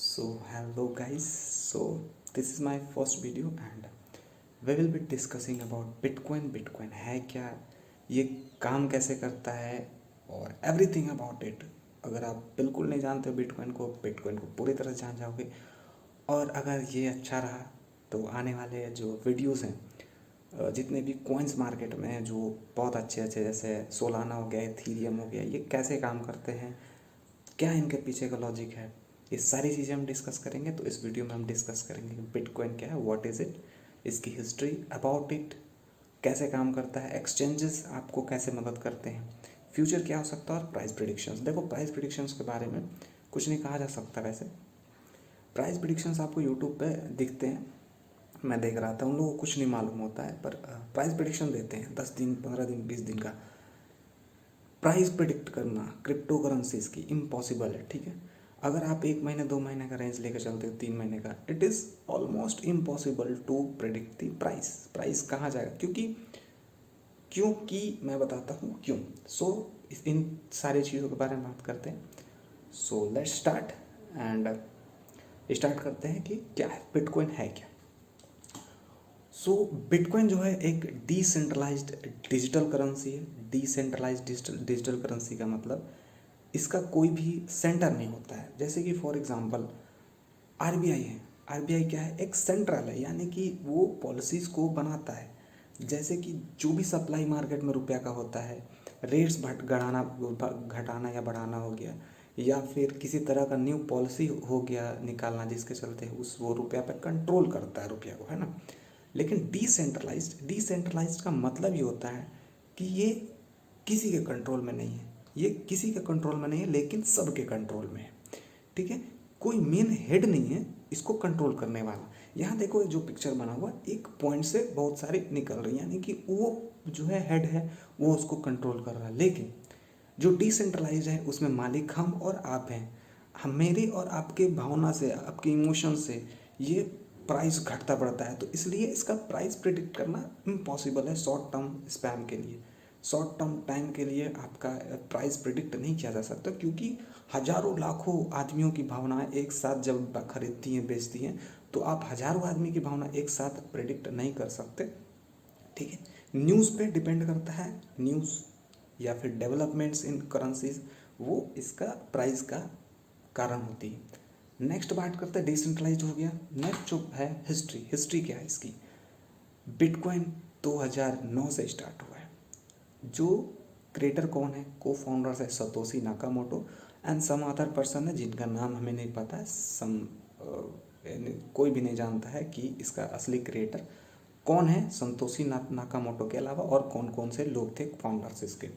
Hello guys. This is my first video and we will be discussing about Bitcoin. Bitcoin है क्या, ये काम कैसे करता है और एवरीथिंग अबाउट इट. अगर आप बिल्कुल नहीं जानते हो बिटकॉइन को पूरी तरह जान जाओगे. और अगर ये अच्छा रहा तो आने वाले जो वीडियोस हैं, जितने भी कॉइन्स मार्केट में हैं जो बहुत अच्छे अच्छे, जैसे सोलाना हो गया, इथीरियम हो गया, ये कैसे काम करते हैं, क्या इनके पीछे का लॉजिक है, ये सारी चीज़ें हम डिस्कस करेंगे. तो इस वीडियो में हम डिस्कस करेंगे कि बिटकॉइन क्या है, व्हाट इज़ इट, इसकी हिस्ट्री अबाउट इट, कैसे काम करता है, एक्सचेंजेस आपको कैसे मदद करते हैं, फ्यूचर क्या हो सकता है और प्राइस प्रिडिक्शंस. देखो, प्राइस प्रिडिक्शंस के बारे में कुछ नहीं कहा जा सकता. वैसे प्राइस प्रिडिक्शंस आपको यूट्यूब पे दिखते हैं, मैं देख रहा था, उन लोगों को कुछ नहीं मालूम होता है, पर प्राइस प्रिडिक्शन देते हैं 10 दिन, 15 दिन, 20 दिन का. प्राइस प्रिडिक्ट करना क्रिप्टो करेंसीज की इम्पॉसिबल है. ठीक है, अगर आप 1 महीने 2 महीने का रेंज लेकर चलते हो, 3 महीने का, it is almost impossible to predict the price कहाँ जाएगा. क्योंकि मैं बताता हूँ क्यों. इन सारी चीज़ों के बारे में बात करते हैं. लेट्स स्टार्ट एंड स्टार्ट करते हैं कि क्या है बिटकॉइन, है क्या. बिटकॉइन जो है एक डिसेंट्रलाइज्ड डिजिटल करेंसी है. डिसेंट्रलाइज्ड डिजिटल करेंसी का मतलब इसका कोई भी सेंटर नहीं होता है. जैसे कि फॉर एग्जांपल आरबीआई है. आरबीआई क्या है, एक सेंट्रल है, यानी कि वो पॉलिसीज़ को बनाता है. जैसे कि जो भी सप्लाई मार्केट में रुपया का होता है, रेट्स घटाना या बढ़ाना हो गया, या फिर किसी तरह का न्यू पॉलिसी हो गया निकालना, जिसके चलते वो रुपया पे कंट्रोल करता है, रुपया को, है ना. लेकिन डिसेंट्रलाइज्ड का मतलब ये होता है कि ये किसी के कंट्रोल में नहीं है. ये किसी के कंट्रोल में नहीं है, लेकिन सबके कंट्रोल में है. ठीक है, कोई मेन हेड नहीं है इसको कंट्रोल करने वाला. यहाँ देखो, जो पिक्चर बना हुआ, एक पॉइंट से बहुत सारी निकल रही है, यानी कि वो जो है हेड है, वो उसको कंट्रोल कर रहा है. लेकिन जो डिसेंट्रलाइज है उसमें मालिक हम और आप हैं. हम, मेरी और आपके भावना से, आपके इमोशन से ये प्राइस घटता बढ़ता है. तो इसलिए इसका प्राइस प्रिडिक्ट करना इम्पॉसिबल है शॉर्ट टर्म स्पैम के लिए. शॉर्ट टर्म टाइम के लिए आपका प्राइस प्रिडिक्ट नहीं किया जा सकता, क्योंकि हजारों लाखों आदमियों की भावनाएं एक साथ जब खरीदती हैं, बेचती हैं, तो आप हजारों आदमी की भावना एक साथ प्रिडिक्ट नहीं कर सकते. ठीक है, न्यूज़ पे डिपेंड करता है. न्यूज़ या फिर डेवलपमेंट्स इन करेंसीज, वो इसका प्राइस का कारण होती है. नेक्स्ट बात करते हैं, डिसेंट्रलाइज हो गया. नेक्स्ट जो है हिस्ट्री क्या है इसकी. बिटकॉइन 2009 से स्टार्ट हुआ है. जो क्रिएटर कौन है, को फाउंडर्स है Satoshi Nakamoto and some other person है जिनका नाम हमें नहीं पता है. कोई भी नहीं जानता है कि इसका असली क्रिएटर कौन है संतोषी नाकामोटो के अलावा, और कौन कौन से लोग थे फाउंडर्स इसके.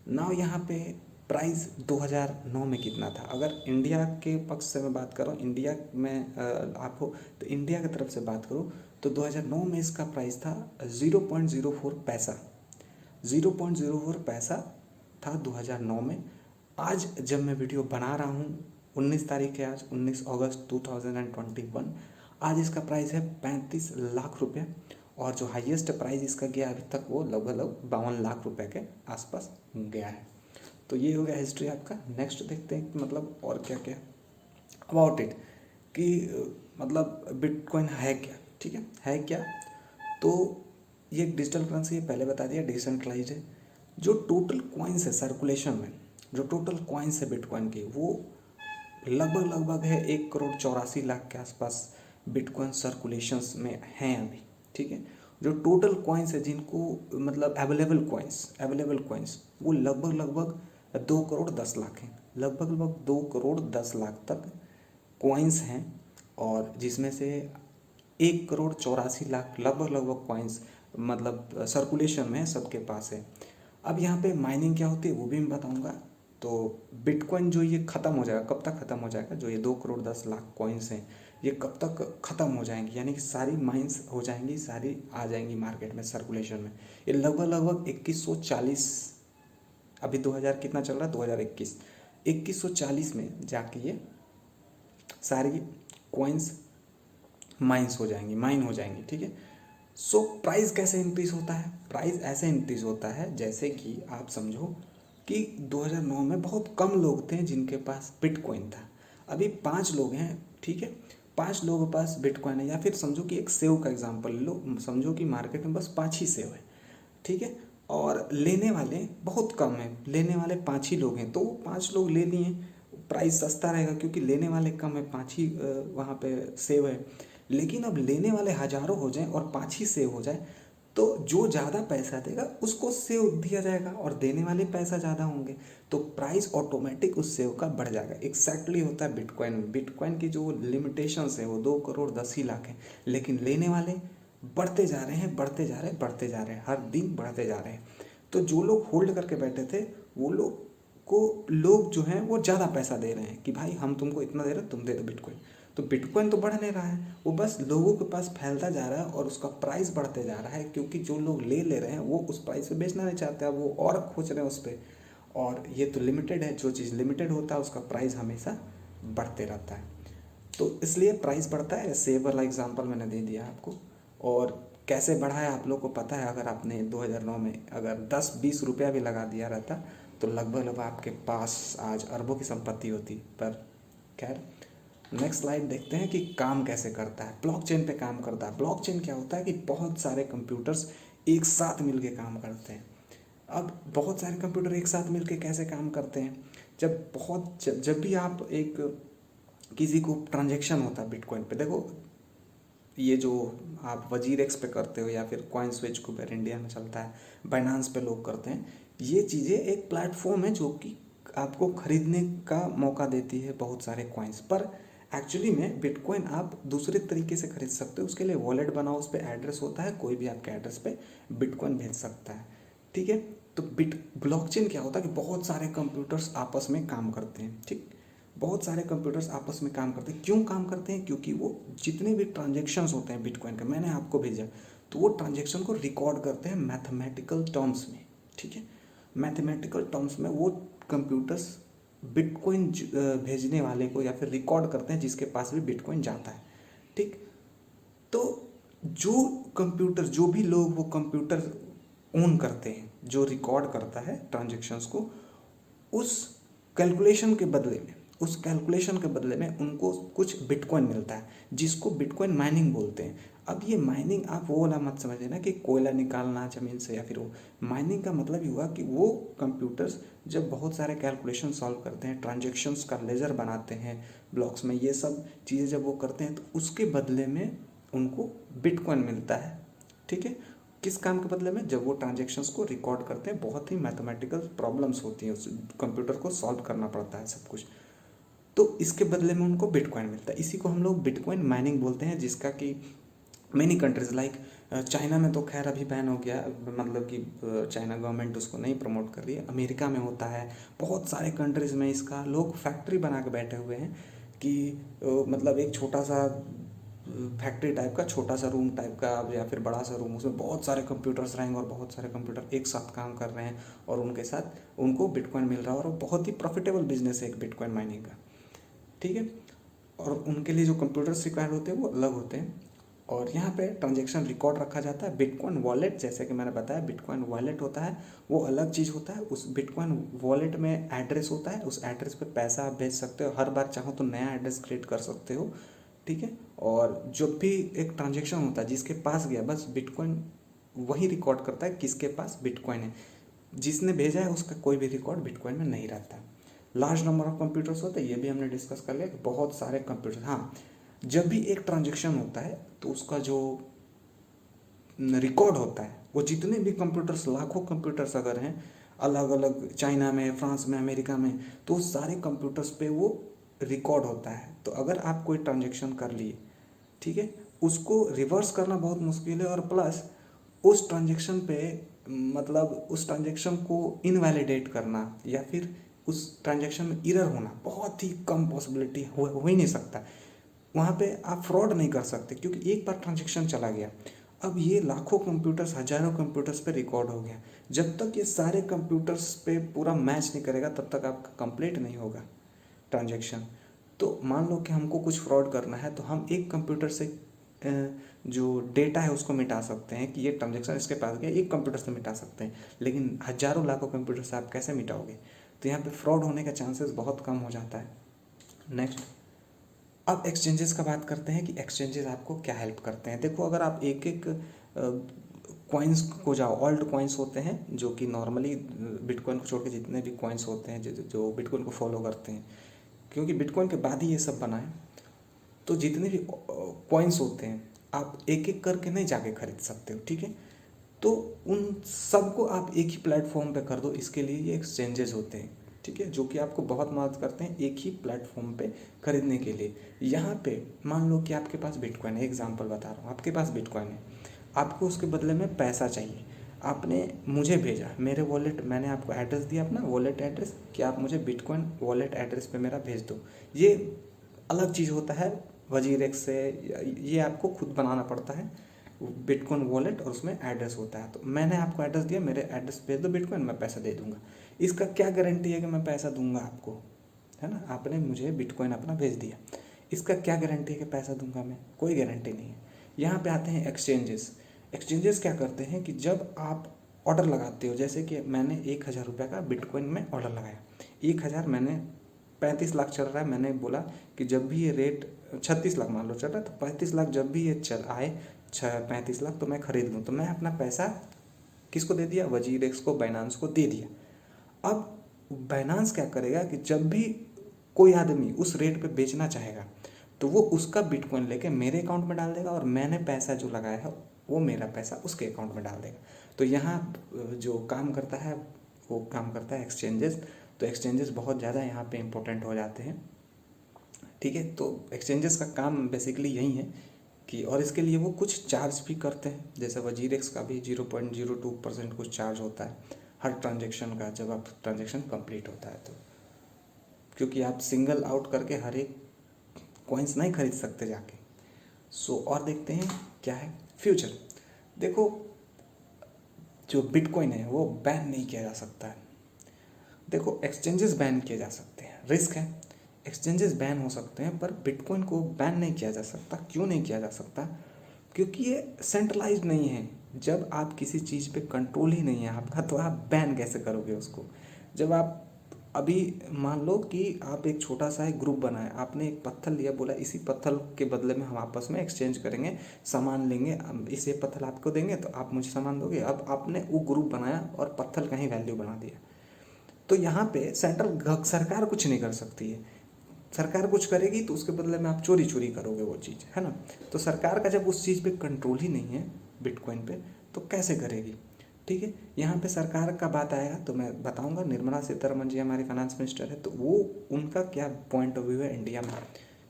नाउ यहाँ पे प्राइस 2009 में कितना था. अगर इंडिया के पक्ष से मैं बात करूँ, इंडिया में आप हो तो इंडिया की तरफ से बात करूँ, तो 2009 में इसका प्राइस था 0.04 पैसा. 0.04 पैसा था 2009 में. आज जब मैं वीडियो बना रहा हूँ, 19 तारीख है आज, 19 अगस्त 2021, आज इसका प्राइस है 35 लाख रुपये. और जो हाईएस्ट प्राइस इसका गया अभी तक, वो लगभग 52 लाख रुपए के आसपास गया है. तो ये हो गया हिस्ट्री आपका. नेक्स्ट देखते हैं कि मतलब और क्या क्या अबाउट इट, कि मतलब बिटकॉइन है क्या. ठीक है क्या. तो ये एक डिजिटल करेंसी है, पहले बता दिया, डिसेंट्रलाइज है. जो टोटल कॉइन्स है सर्कुलेशन में, जो टोटल कॉइन्स है बिटकॉइन की, वो लगभग है 1,84,00,000 के आसपास बिटकॉइन सर्कुलेशंस में हैं अभी. ठीक है, जो टोटल कॉइन्स है जिनको मतलब अवेलेबल कॉइन्स वो लगभग 2,10,00,000 हैं. लगभग 2,10,00,000 तक कॉइन्स हैं, और जिसमें से 1,84,00,000 लगभग कॉइन्स मतलब सर्कुलेशन में है, सबके पास है. अब यहाँ पे माइनिंग क्या होती है वो भी मैं बताऊँगा. तो बिटकॉइन जो ये ख़त्म हो जाएगा, कब तक ख़त्म हो जाएगा, जो ये 2,10,00,000 कॉइन्स हैं, ये कब तक ख़त्म हो जाएंगी, यानी कि सारी माइंस हो जाएंगी, सारी आ जाएंगी मार्केट में सर्कुलेशन में. ये लगभग 2140, अभी 2000 कितना चल रहा है, 2021, 2140 में जाके ये सारी कॉइन्स माइन हो जाएंगी. ठीक है. प्राइस कैसे इंक्रीज होता है. प्राइस ऐसे इंक्रीज होता है जैसे कि आप समझो कि 2009 में बहुत कम लोग थे जिनके पास बिटकॉइन था. अभी 5 लोग हैं ठीक है, 5 लोगों के पास बिटकॉइन है, या फिर समझो कि एक सेव का एग्जांपल लो, समझो कि मार्केट में बस 5 ही सेव है, ठीक है, और लेने वाले बहुत कम हैं, लेने वाले 5 ही लोग हैं, तो वो 5 लोग ले लिए, प्राइस सस्ता रहेगा क्योंकि लेने वाले कम है, 5 ही वहाँ पे सेव है। लेकिन अब लेने वाले हज़ारों हो जाएं और 5 ही सेव हो जाए, तो जो ज़्यादा पैसा देगा उसको सेव दिया जाएगा, और देने वाले पैसा ज़्यादा होंगे, तो प्राइस ऑटोमेटिक उस सेव का बढ़ जाएगा। एक्जैक्टली होता है बिटकॉइन में। बिटकॉइन की जो लिमिटेशंस है वो 2 करोड़ 10 ही लाख है, लेकिन लेने वाले बढ़ते जा रहे हैं, बढ़ते जा रहे हैं, बढ़ते जा रहे हैं, हर दिन बढ़ते जा रहे हैं। तो जो लोग होल्ड करके बैठे थे वो लोग जो हैं वो ज़्यादा पैसा दे रहे हैं कि भाई हम तुमको इतना दे रहे हैं, तुम दे दो बिटकॉइन। तो बिटकॉइन तो बढ़ नहीं रहा है, वो बस लोगों के पास फैलता जा रहा है और उसका प्राइस बढ़ते जा रहा है, क्योंकि जो लोग ले रहे हैं वो उस प्राइस पे बेचना नहीं चाहते, अब वो और खोज रहे हैं उस पर। और ये तो लिमिटेड है, जो चीज़ लिमिटेड होता है उसका प्राइस हमेशा बढ़ते रहता है, तो इसलिए प्राइस बढ़ता है। सेव वाला एग्जांपल मैंने दे दिया आपको। और कैसे बढ़ा है आप लोग को पता है, अगर आपने 2009 में अगर 10-20 रुपया भी लगा दिया रहता तो लगभग आपके पास आज अरबों की संपत्ति होती। पर खैर, नेक्स्ट स्लाइड देखते हैं कि काम कैसे करता है। ब्लॉकचेन पे काम करता है। ब्लॉकचेन क्या होता है कि बहुत सारे कंप्यूटर्स एक साथ मिलके काम करते हैं। अब बहुत सारे कंप्यूटर एक साथ मिलके कैसे काम करते हैं, जब भी आप एक किसी को ट्रांजेक्शन होता है बिटकॉइन पे, देखो ये जो आप वजीर एक्स पे करते हो या फिर कॉइन स्विच कुबेर इंडिया में चलता है, बाइनांस पे लोग करते हैं, ये चीज़ें एक प्लेटफॉर्म है जो कि आपको खरीदने का मौका देती है बहुत सारे कॉइन्स। पर एक्चुअली में बिटकॉइन आप दूसरे तरीके से खरीद सकते हो, उसके लिए वॉलेट बनाओ, उस पर एड्रेस होता है, कोई भी आपके एड्रेस पे बिटकॉइन भेज सकता है, ठीक है। तो ब्लॉकचेन क्या होता है कि बहुत सारे कंप्यूटर्स आपस में काम करते हैं, ठीक, बहुत सारे कंप्यूटर्स आपस में काम करते हैं। क्यों काम करते हैं? क्योंकि वो जितने भी ट्रांजेक्शन्स होते हैं बिटकॉइन का, मैंने आपको भेजा, तो वो ट्रांजेक्शन को रिकॉर्ड करते हैं मैथमेटिकल टर्म्स में, ठीक है। मैथमेटिकल टर्म्स में वो कंप्यूटर्स बिटकॉइन भेजने वाले को या फिर रिकॉर्ड करते हैं जिसके पास भी बिटकॉइन जाता है, ठीक। तो जो भी लोग वो कंप्यूटर ओन करते हैं, जो रिकॉर्ड करता है ट्रांजेक्शन्स को, उस कैलकुलेशन के बदले में उनको कुछ बिटकॉइन मिलता है, जिसको बिटकॉइन माइनिंग बोलते हैं। अब ये माइनिंग आप वो वाला मत समझ लेना कि कोयला निकालना ज़मीन से, या फिर वो माइनिंग का मतलब ही हुआ कि वो कंप्यूटर्स जब बहुत सारे कैलकुलेशन सॉल्व करते हैं, ट्रांजेक्शन्स का लेजर बनाते हैं ब्लॉक्स में, ये सब चीज़ें जब वो करते हैं, तो उसके बदले में उनको बिटकॉइन मिलता है, ठीक है। किस काम के बदले में? जब वो ट्रांजेक्शन्स को रिकॉर्ड करते हैं, बहुत ही मैथमेटिकल प्रॉब्लम्स होती हैं, उस कंप्यूटर को सॉल्व करना पड़ता है सब कुछ, तो इसके बदले में उनको बिटकॉइन मिलता है। इसी को हम लोग बिटकॉइन माइनिंग बोलते हैं, जिसका कि मेनी कंट्रीज लाइक चाइना में तो खैर अभी बैन हो गया, मतलब कि चाइना गवर्नमेंट उसको नहीं प्रमोट कर रही है। अमेरिका में होता है, बहुत सारे कंट्रीज़ में इसका लोग फैक्ट्री बना के बैठे हुए हैं कि मतलब एक छोटा सा फैक्ट्री टाइप का, छोटा सा रूम टाइप का या फिर बड़ा सा रूम, उसमें बहुत सारे कंप्यूटर्स रहेंगे और बहुत सारे कंप्यूटर एक साथ काम कर रहे हैं, और उनके साथ उनको बिटकॉइन मिल रहा है, और बहुत ही प्रॉफिटेबल बिजनेस है एक बिटकॉइन माइनिंग का, ठीक है। और उनके लिए जो कंप्यूटर्स रिक्वायर्ड होते हैं वो अलग होते हैं, और यहाँ पे ट्रांजेक्शन रिकॉर्ड रखा जाता है। बिटकॉइन वॉलेट, जैसे कि मैंने बताया, बिटकॉइन वॉलेट होता है, वो अलग चीज़ होता है। उस बिटकॉइन वॉलेट में एड्रेस होता है, उस एड्रेस पे पैसा आप भेज सकते हो, हर बार चाहो तो नया एड्रेस क्रिएट कर सकते हो, ठीक है। और जब भी एक ट्रांजेक्शन होता है जिसके पास गया, बस बिटकॉइन वही रिकॉर्ड करता है किसके पास बिटकॉइन है, जिसने भेजा है उसका कोई भी रिकॉर्ड बिटकॉइन में नहीं रहता। लार्ज नंबर ऑफ कंप्यूटर्स होते हैं, ये भी हमने डिस्कस कर लिया कि बहुत सारे कंप्यूटर। हाँ, जब भी एक ट्रांजेक्शन होता है तो उसका जो रिकॉर्ड होता है, वो जितने भी कंप्यूटर्स, लाखों कंप्यूटर्स अगर हैं अलग अलग, चाइना में, फ्रांस में, अमेरिका में, तो उस सारे कंप्यूटर्स पे वो रिकॉर्ड होता है। तो अगर आप कोई ट्रांजेक्शन कर लिए, ठीक है, उसको रिवर्स करना बहुत मुश्किल है, और प्लस उस ट्रांजेक्शन पे मतलब उस ट्रांजेक्शन को इनवैलिडेट करना या फिर उस ट्रांजेक्शन में एरर होना बहुत ही कम पॉसिबिलिटी, हो ही नहीं सकता। वहाँ पे आप फ्रॉड नहीं कर सकते, क्योंकि एक बार ट्रांजेक्शन चला गया, अब ये लाखों कंप्यूटर्स, हजारों कंप्यूटर्स पे रिकॉर्ड हो गया। जब तक ये सारे कंप्यूटर्स पे पूरा मैच नहीं करेगा, तब तक आपका कंप्लीट नहीं होगा ट्रांजेक्शन। तो मान लो कि हमको कुछ फ्रॉड करना है, तो हम एक कंप्यूटर से जो डेटा है उसको मिटा सकते हैं कि ये ट्रांजेक्शन इसके पास गया, एक कंप्यूटर से मिटा सकते हैं, लेकिन हजारों लाखों कंप्यूटर से आप कैसे मिटाओगे? तो यहाँ पे फ्रॉड होने का चांसेस बहुत कम हो जाता है। नेक्स्ट, अब एक्सचेंजेस का बात करते हैं कि एक्सचेंजेस आपको क्या हेल्प करते हैं। देखो, अगर आप एक एक कॉइन्स को जाओ, ऑल्ट कॉइन्स होते हैं जो कि नॉर्मली बिटकॉइन को छोड़ के जितने भी कॉइन्स होते हैं जो बिटकॉइन को फॉलो करते हैं, क्योंकि बिटकॉइन के बाद ही ये सब बना है, तो जितने भी कॉइन्स होते हैं आप एक एक करके नहीं जाके खरीद सकते हो, ठीक है। तो उन सबको आप एक ही प्लेटफॉर्म पे कर दो, इसके लिए ये एक्सचेंजेस होते हैं, ठीक है, जो कि आपको बहुत मदद करते हैं एक ही प्लेटफॉर्म पे खरीदने के लिए। यहाँ पे मान लो कि आपके पास बिटकॉइन है, एग्जांपल बता रहा हूँ, आपके पास बिटकॉइन है, आपको उसके बदले में पैसा चाहिए, आपने मुझे भेजा मेरे वॉलेट, मैंने आपको एड्रेस दिया अपना वॉलेट एड्रेस कि आप मुझे बिटकॉइन वॉलेट एड्रेस पे मेरा भेज दो। ये अलग चीज़ होता है वजीरेक्स से, ये आपको खुद बनाना पड़ता है बिटकॉइन वॉलेट और उसमें एड्रेस होता है। तो मैंने आपको एड्रेस दिया, मेरे एड्रेस भेज दो बिटकॉइन, मैं पैसा दे दूंगा। इसका क्या गारंटी है कि मैं पैसा दूंगा आपको, है ना। आपने मुझे बिटकॉइन अपना भेज दिया, इसका क्या गारंटी है कि पैसा दूंगा मैं? कोई गारंटी नहीं है। यहाँ पे आते हैं एक्सचेंजेस। एक्सचेंजेस क्या करते हैं कि जब आप ऑर्डर लगाते हो, जैसे कि मैंने 1,000 रुपये का बिटकॉइन में ऑर्डर लगाया, 1,000 मैंने 35 लाख चल रहा है, मैंने बोला कि जब भी ये रेट 36 लाख मान लो चल रहा है, तो 35 लाख जब भी ये चल आए 35 लाख तो मैं खरीद लूँ। तो मैं अपना पैसा किसको दे दिया? वजीरेक्स को, बाइनांस को दे दिया। अब बाइनांस क्या करेगा कि जब भी कोई आदमी उस रेट पे बेचना चाहेगा तो वो उसका बिटकॉइन लेके मेरे अकाउंट में डाल देगा और मैंने पैसा जो लगाया है वो मेरा पैसा उसके अकाउंट में डाल देगा। तो यहाँ जो काम करता है वो काम करता है एक्सचेंजेस। तो एक्सचेंजेस बहुत ज़्यादा यहाँ पे इम्पोर्टेंट हो जाते हैं, ठीक है। तो एक्सचेंजेस का काम बेसिकली यही है कि, और इसके लिए वो कुछ चार्ज भी करते हैं, जैसे वजीरेक्स का भी 0.02% कुछ चार्ज होता है हर ट्रांजेक्शन का, जब आप ट्रांजेक्शन कंप्लीट होता है तो, क्योंकि आप सिंगल आउट करके हर एक कॉइन्स नहीं खरीद सकते जाके। सो और देखते हैं क्या है फ्यूचर। देखो, जो बिटकॉइन है वो बैन नहीं किया जा सकता है। देखो, एक्सचेंजेस बैन किए जा सकते हैं, रिस्क है, एक्सचेंजेस बैन हो सकते हैं, पर बिटकॉइन को बैन नहीं किया जा सकता। क्यों नहीं किया जा सकता? क्योंकि ये सेंट्रलाइज्ड नहीं है। जब आप किसी चीज़ पे कंट्रोल ही नहीं है आपका, तो आप बैन कैसे करोगे उसको? जब आप अभी मान लो कि आप एक छोटा सा एक ग्रुप बनाए, आपने एक पत्थर लिया, बोला इसी पत्थर के बदले में हम आपस में एक्सचेंज करेंगे, सामान लेंगे, इस ये पत्थर आपको देंगे तो आप मुझे सामान दोगे। अब आपने वो ग्रुप बनाया और पत्थर का ही वैल्यू बना दिया। तो यहाँ पे सरकार कुछ नहीं कर सकती है। सरकार कुछ करेगी तो उसके बदले में आप चोरी चोरी करोगे वो चीज़, है ना। तो सरकार का जब उस चीज़ पे कंट्रोल ही नहीं है बिटकॉइन पे, तो कैसे करेगी? ठीक है, यहाँ पे सरकार का बात आएगा तो मैं बताऊंगा। निर्मला सीतारमण जी हमारी फाइनेंस मिनिस्टर है, तो वो उनका क्या पॉइंट ऑफ व्यू है इंडिया में,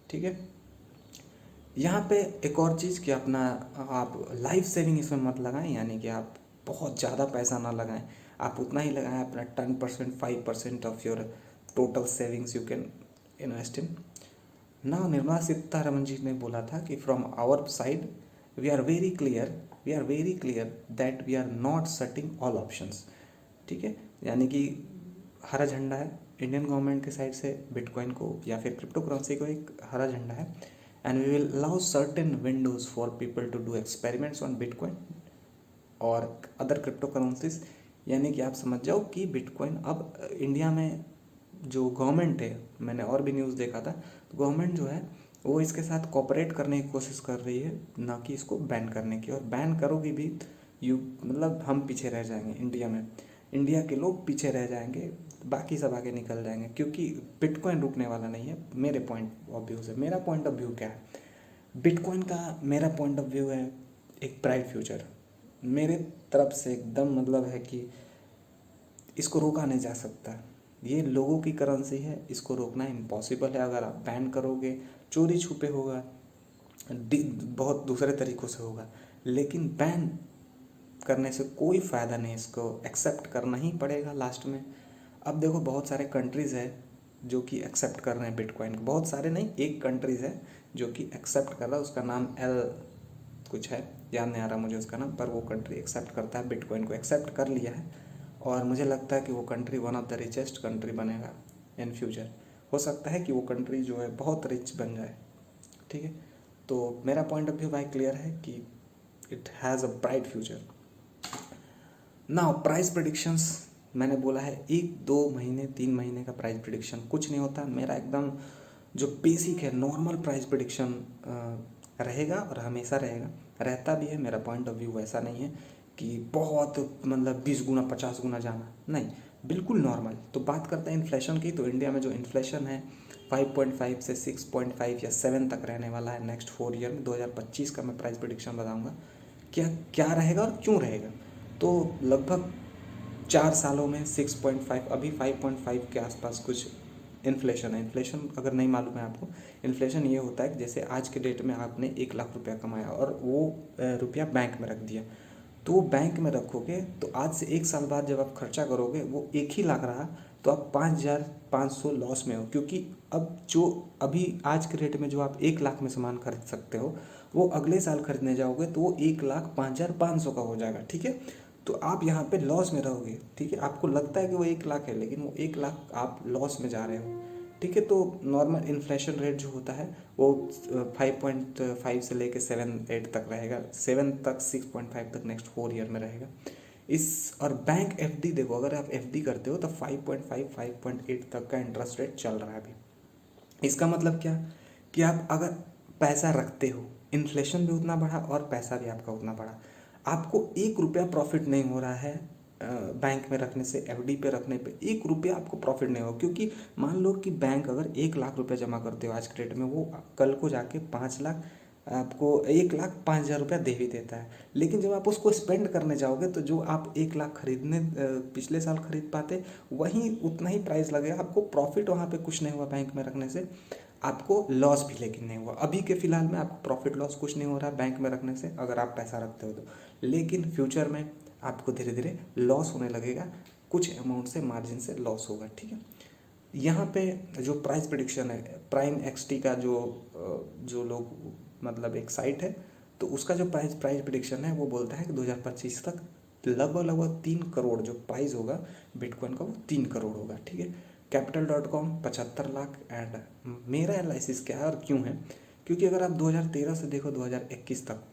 ठीक है। यहाँ पे एक और चीज़ कि अपना आप लाइफ सेविंग इसमें मत लगाएं, यानी कि आप बहुत ज़्यादा पैसा ना लगाएं, आप उतना ही लगाएं अपना 10% 5% of your total savings you can invest in. Now Nirmala Sitharaman ji ने बोला था कि from our side we are very clear that we are not setting all options, ठीक है। यानी कि हरा झंडा है इंडियन गवर्नमेंट के साइड से बिटकॉइन को या फिर क्रिप्टो करेंसी को, एक हरा झंडा है। And we will allow certain windows for people to do experiments on bitcoin और अदर क्रिप्टो करेंसीज। यानी कि आप समझ जाओ कि बिटकॉइन अब इंडिया में जो गवर्नमेंट है, मैंने और भी न्यूज़ देखा था, तो गवर्नमेंट जो है वो इसके साथ कोऑपरेट करने की कोशिश कर रही है, ना कि इसको बैन करने की। और बैन करोगी भी मतलब हम पीछे रह जाएंगे इंडिया में, इंडिया के लोग पीछे रह जाएंगे, बाकी सब आगे निकल जाएंगे, क्योंकि बिटकॉइन रुकने वाला नहीं है मेरे पॉइंट ऑफ व्यू से। मेरा पॉइंट ऑफ व्यू क्या है बिटकॉइन का? मेरा पॉइंट ऑफ व्यू है एक ब्राइट फ्यूचर मेरे तरफ से एकदम, मतलब है कि इसको रोका नहीं जा सकता। ये लोगों की करेंसी है, इसको रोकना इम्पॉसिबल है। अगर आप बैन करोगे चोरी छुपे होगा, बहुत दूसरे तरीक़ों से होगा, लेकिन बैन करने से कोई फ़ायदा नहीं, इसको एक्सेप्ट करना ही पड़ेगा लास्ट में। अब देखो, बहुत सारे कंट्रीज़ है जो कि एक्सेप्ट कर रहे हैं बिटकॉइन को, बहुत सारे नहीं, एक कंट्रीज़ है जो कि एक्सेप्ट कर रहा है, उसका नाम एल कुछ है, याद नहीं आ रहा मुझे उसका नाम, पर वो कंट्री एक्सेप्ट करता है, बिटकॉइन को एक्सेप्ट कर लिया है। और मुझे लगता है कि वो country one of the richest country बनेगा इन फ्यूचर। हो सकता है कि वो कंट्री जो है बहुत रिच बन जाए, ठीक है। तो मेरा पॉइंट ऑफ व्यू भाई क्लियर है कि it has a bright future. Now price predictions, मैंने बोला है 1 2 महीने 3 महीने का प्राइस प्रेडिक्शन कुछ नहीं होता। मेरा एकदम जो बेसिक है नॉर्मल प्राइस प्रिडिक्शन रहेगा और हमेशा रहेगा, रहता भी है। मेरा पॉइंट ऑफ व्यू वैसा नहीं है कि बहुत मतलब 20 गुना 50 गुना जाना, नहीं, बिल्कुल नॉर्मल। तो बात करते हैं इन्फ्लेशन की। तो इंडिया में जो इन्फ्लेशन है 5.5 से 6.5 या 7 तक रहने वाला है नेक्स्ट 4 ईयर में। 2025 का मैं प्राइस प्रिडिक्शन बताऊंगा क्या क्या रहेगा और क्यों रहेगा। तो लगभग 4 सालों में 6.5, अभी 5.5 के आसपास कुछ इन्फ्लेशन है। इन्फ्लेशन अगर नहीं मालूम है आपको, इन्फ्लेशन ये होता है कि जैसे आज के डेट में आपने 1 लाख रुपया कमाया और वो रुपया बैंक में रख दिया, तो वो बैंक में रखोगे तो आज से 1 साल बाद जब आप खर्चा करोगे वो 1 ही लाख रहा, तो आप 5,500 लॉस में हो। क्योंकि अब जो अभी आज के रेट में जो आप 1 लाख में सामान खरीद सकते हो, वो अगले साल खरीदने जाओगे तो वो 1,05,500 का हो जाएगा। ठीक है, तो आप यहाँ पे लॉस में रहोगे। ठीक है, आपको लगता है कि वो 1 लाख है, लेकिन वो 1 लाख आप लॉस में जा रहे हो। ठीक है, तो नॉर्मल इन्फ्लेशन रेट जो होता है वो 5.5 से लेके 7-8 तक रहेगा, 7 तक 6.5 तक नेक्स्ट 4 ईयर में रहेगा। इस और बैंक एफडी देखो, अगर आप एफडी करते हो तो 5.5 5.8 तक का इंटरेस्ट रेट चल रहा है अभी। इसका मतलब क्या कि आप अगर पैसा रखते हो, इन्फ्लेशन भी उतना बढ़ा और पैसा भी आपका उतना बढ़ा, आपको 1 रुपया प्रॉफिट नहीं हो रहा है बैंक में रखने से, एफडी पे रखने पे 1 रुपया आपको प्रॉफिट नहीं हो। क्योंकि मान लो कि बैंक अगर 1 लाख रुपया जमा करते हो आज के डेट में, वो कल को जाके 5 लाख, आपको 1,05,000 रुपया दे भी देता है। लेकिन जब आप उसको स्पेंड करने जाओगे तो जो आप 1 लाख खरीदने पिछले साल खरीद पाते, वहीं उतना ही प्राइस लगेगा आपको। प्रॉफिट वहाँ पे कुछ नहीं हुआ बैंक में रखने से, आपको लॉस भी लेकिन नहीं हुआ। अभी के फिलहाल में आपको प्रॉफिट लॉस कुछ नहीं हो रहा है बैंक में रखने से अगर आप पैसा रखते हो तो, लेकिन फ्यूचर में आपको धीरे धीरे लॉस होने लगेगा, कुछ अमाउंट से मार्जिन से लॉस होगा। ठीक है, यहाँ पे जो प्राइस प्रिडिक्शन है, प्राइम एक्सटी का जो लोग मतलब एक साइट है, तो उसका जो प्राइस प्रिडिक्शन है वो बोलता है कि 2025 तक लगभग 3 करोड़ जो प्राइस होगा बिटकॉइन का, वो 3 करोड़ होगा। ठीक है, capital.com 75 लाख। एंड मेरा एनालिसिस क्या है और क्यों है, क्योंकि अगर आप 2013 से देखो 2021 तक,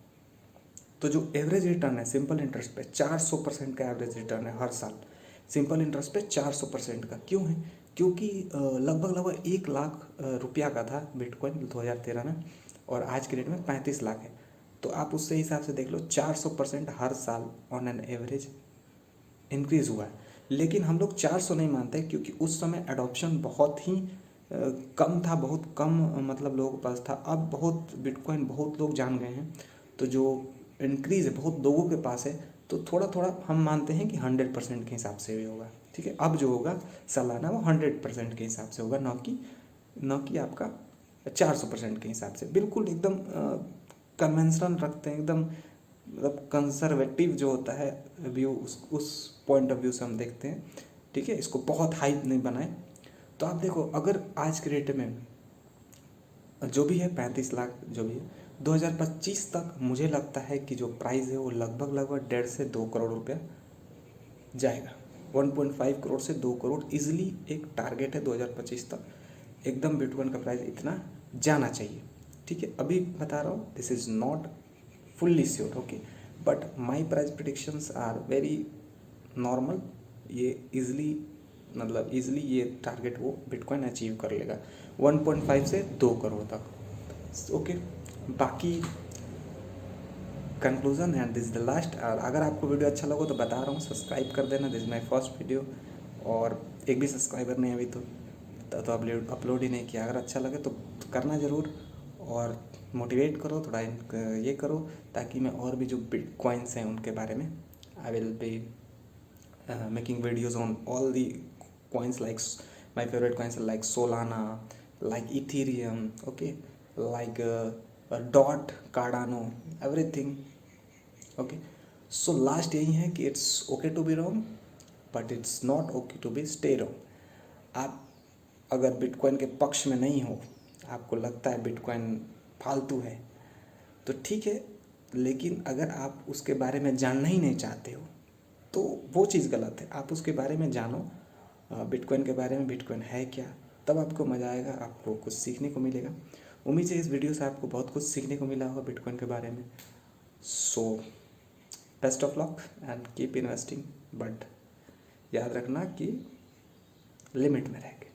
तो जो एवरेज रिटर्न है सिंपल इंटरेस्ट पे 400% का एवरेज रिटर्न है हर साल। सिंपल इंटरेस्ट पे 400% का क्यों है, क्योंकि लगभग 1 लाख रुपया का था बिटकॉइन 2013 में, और आज के डेट में 35 लाख है। तो आप उससे हिसाब से देख लो, 400% हर साल ऑन एन एवरेज इंक्रीज़ हुआ है। लेकिन हम लोग 400 नहीं मानते, क्योंकि उस समय एडॉप्शन बहुत ही कम था, बहुत कम मतलब लोगों के पास था। अब बहुत बिटकॉइन बहुत लोग जान गए हैं, तो जो इंक्रीज़ है बहुत लोगों के पास है, तो थोड़ा थोड़ा हम मानते हैं कि 100% के हिसाब से भी होगा। ठीक है, अब जो होगा सालाना वो 100% के हिसाब से होगा, न कि आपका 400% के हिसाब से। बिल्कुल एकदम कन्वेंशनल रखते हैं, एकदम मतलब कंजर्वेटिव जो होता है व्यू, उस पॉइंट ऑफ व्यू से हम देखते हैं। ठीक है, इसको बहुत हाइप नहीं बनाए। तो आप देखो, अगर आज के डेट में जो भी है 35 लाख जो भी है, 2025 तक मुझे लगता है कि जो प्राइस है वो लगभग 1.5 से 2 करोड़ रुपया जाएगा। 1.5 करोड़ से 2 करोड़ इजीली एक टारगेट है 2025 तक। एकदम बिटकॉइन का प्राइस इतना जाना चाहिए। ठीक है, अभी बता रहा हूँ, this is not fully sure, okay, but my price predictions are very normal. ये इजली मतलब इजली ये टारगेट वो बिटकॉइन अचीव कर लेगा 1.5 से 2 करोड़ तक। ओके, बाकी conclusion and this the last. और अगर आपको वीडियो अच्छा लगा तो बता रहा हूँ, सब्सक्राइब कर देना, दिस माई फर्स्ट वीडियो। और एक भी सब्सक्राइबर नहीं अभी तो अपलोड ही नहीं किया। अगर अच्छा लगे तो करना ज़रूर, और मोटिवेट करो थोड़ा, ये करो, ताकि मैं और भी जो बिटकॉइंस हैं उनके बारे में I will be making videos on all the coins, like my favorite coins are like Solana, like Ethereum, okay, like Dot, Cardano, everything, okay. So last यही है कि it's okay to be wrong but it's not okay to be stay wrong। आप अगर bitcoin के पक्ष में नहीं हो, आपको लगता है बिटकॉइन फालतू है, तो ठीक है, लेकिन अगर आप उसके बारे में जानना ही नहीं चाहते हो तो वो चीज़ गलत है। आप उसके बारे में जानो, बिटकॉइन के बारे में, बिटकॉइन है क्या, तब आपको मज़ा आएगा, आपको कुछ सीखने को मिलेगा। उम्मीद है इस वीडियो से आपको बहुत कुछ सीखने को मिला होगा बिटकॉइन के बारे में। So best of luck and keep investing, but याद रखना कि लिमिट में रहेगा।